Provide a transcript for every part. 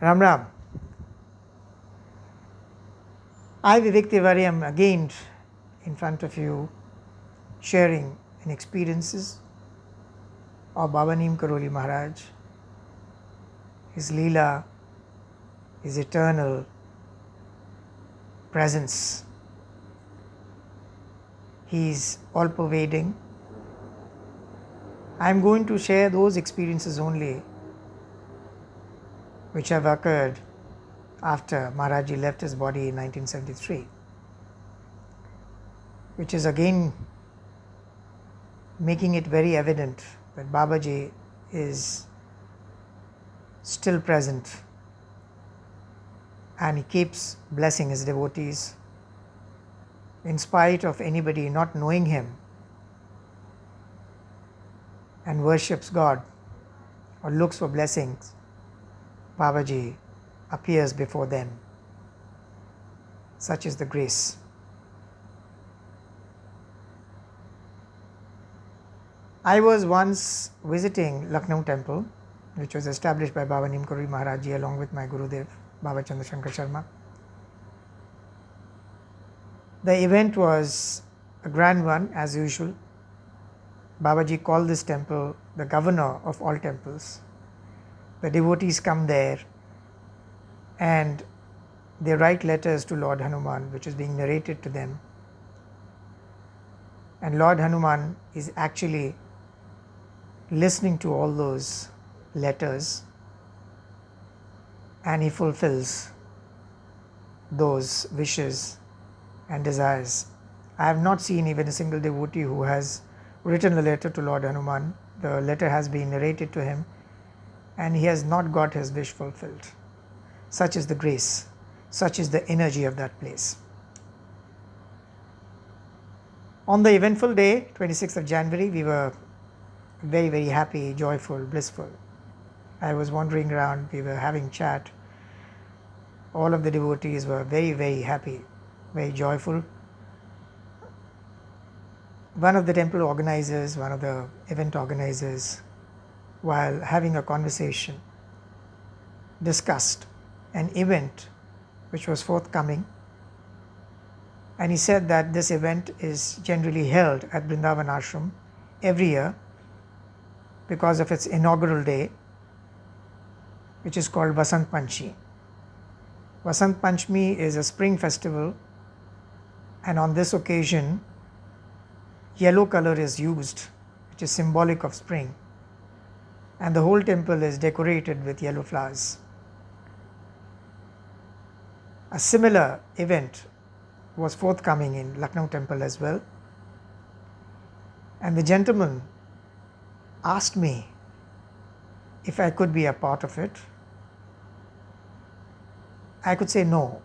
Ram Ram. I, Vivek Tiwari, am again in front of you sharing in experiences of Baba Neeb Karori Maharaj, his Leela, his eternal presence. He is all pervading. I am going to share those experiences only which have occurred after Maharaj left his body in 1973, which is again making it very evident that Babaji is still present and he keeps blessing his devotees in spite of anybody not knowing him and worships God or looks for blessings. Babaji appears before them. Such is the grace. I was once visiting Lucknow temple, which was established by Baba Neeb Karori Maharaj ji along with my Gurudev, Baba Chandra Shankar Sharma. The event was a grand one as usual. Babaji called this temple the governor of all temples. The devotees come there and they write letters to Lord Hanuman, which is being narrated to them. And Lord Hanuman is actually listening to all those letters and he fulfills those wishes and desires. I have not seen even a single devotee who has written a letter to Lord Hanuman. The letter has been narrated to him and he has not got his wish fulfilled. Such is the grace, such is the energy of that place. On the eventful day, 26th of January, we were very, very happy, joyful, blissful. I was wandering around, we were having chat. All of the devotees were very, very happy, very joyful. One of the temple organizers, one of the event organizers, while having a conversation, discussed an event which was forthcoming, and he said that this event is generally held at Vrindavan Ashram every year because of its inaugural day, which is called Vasant Panchami. Vasant Panchami is a spring festival, and on this occasion yellow color is used, which is symbolic of spring, and the whole temple is decorated with yellow flowers. A similar event was forthcoming in Lucknow temple as well, and the gentleman asked me if I could be a part of it. I could say no,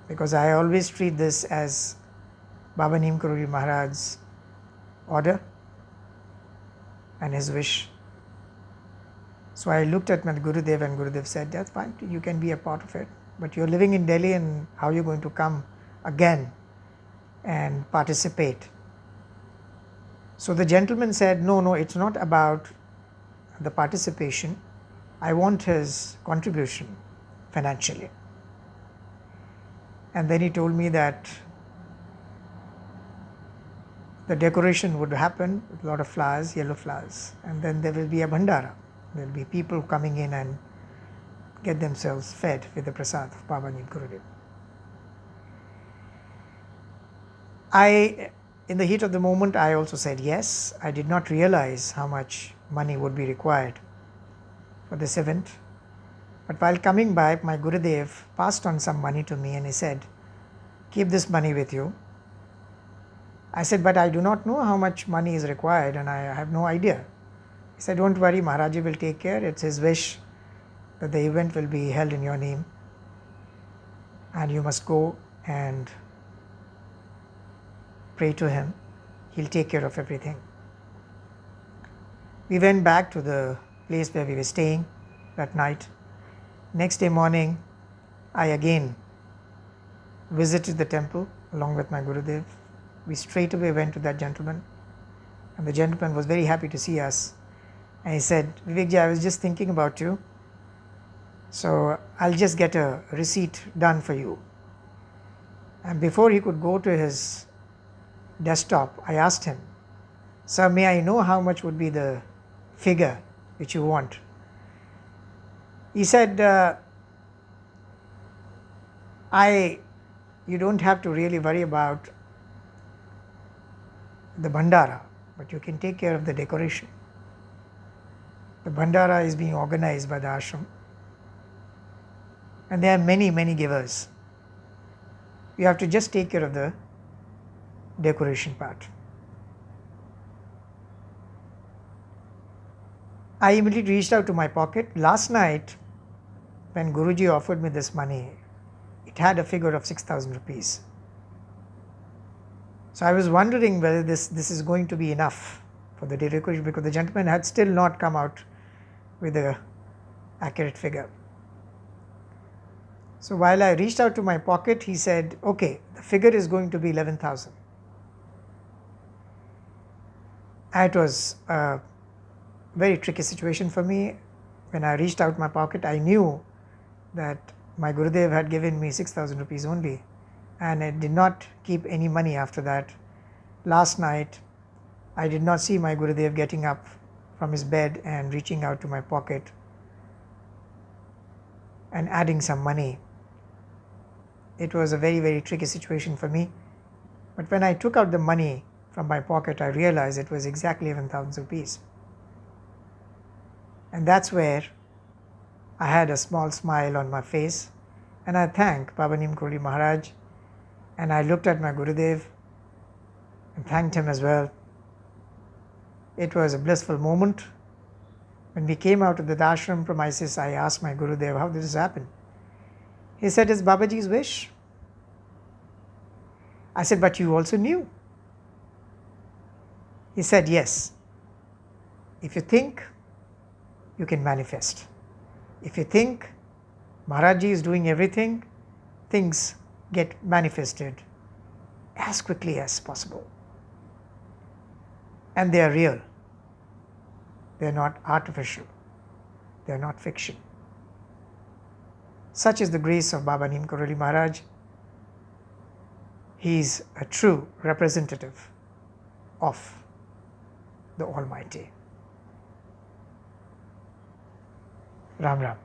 because I always treat this as Baba Neeb Karori Maharaj's order and his wish. So I looked at my Gurudev and Gurudev said, that's fine, you can be a part of it, but you're living in Delhi and how are you going to come again and participate? So the gentleman said, no, it's not about the participation. I want his contribution financially. And then he told me that the decoration would happen with a lot of flowers, yellow flowers, and then there will be a bhandara. There will be people coming in and get themselves fed with the prasad of Baba Neeb Karori. In the heat of the moment, I also said yes. I did not realize how much money would be required for this event. But while coming back, my Gurudev passed on some money to me and he said, keep this money with you. I said, but I do not know how much money is required and I have no idea. He said, don't worry, Maharaj will take care. It's his wish that the event will be held in your name and you must go and pray to him. He'll take care of everything. We went back to the place where we were staying that night. Next day morning, I again visited the temple along with my Gurudev. We straight away went to that gentleman and the gentleman was very happy to see us. And he said, Vivekji, I was just thinking about you. So I'll just get a receipt done for you. And before he could go to his desktop, I asked him, "Sir, may I know how much would be the figure which you want?" He said, you don't have to really worry about the Bhandara, but you can take care of the decoration. The Bhandara is being organized by the ashram, and there are many, many givers. You have to just take care of the decoration part. I immediately reached out to my pocket. Last night, when Guruji offered me this money, it had a figure of 6,000 rupees. So I was wondering whether this is going to be enough for the decoration, because the gentleman had still not come out with a accurate figure. So while I reached out to my pocket, he said, "Okay, the figure is going to be 11,000. It was a very tricky situation for me. When I reached out my pocket, I knew that my Gurudev had given me 6,000 rupees only, and I did not keep any money after that. Last night, I did not see my Gurudev getting up from his bed and reaching out to my pocket and adding some money. It was a very, very tricky situation for me. But when I took out the money from my pocket, I realized it was exactly 11,000 rupees. And that's where I had a small smile on my face, and I thanked Baba Neeb Karori Maharaj, and I looked at my Gurudev and thanked him as well. It was a blissful moment. When we came out of the ashram premises, I asked my Gurudev, "How did this happen?" He said, "It's Babaji's wish." I said, "But you also knew?" He said, "Yes. If you think, you can manifest. If you think Maharaj is doing everything, things get manifested as quickly as possible. And they are real. They are not artificial. They are not fiction." Such is the grace of Baba Neeb Karori Maharaj. He is a true representative of the Almighty. Ram Ram.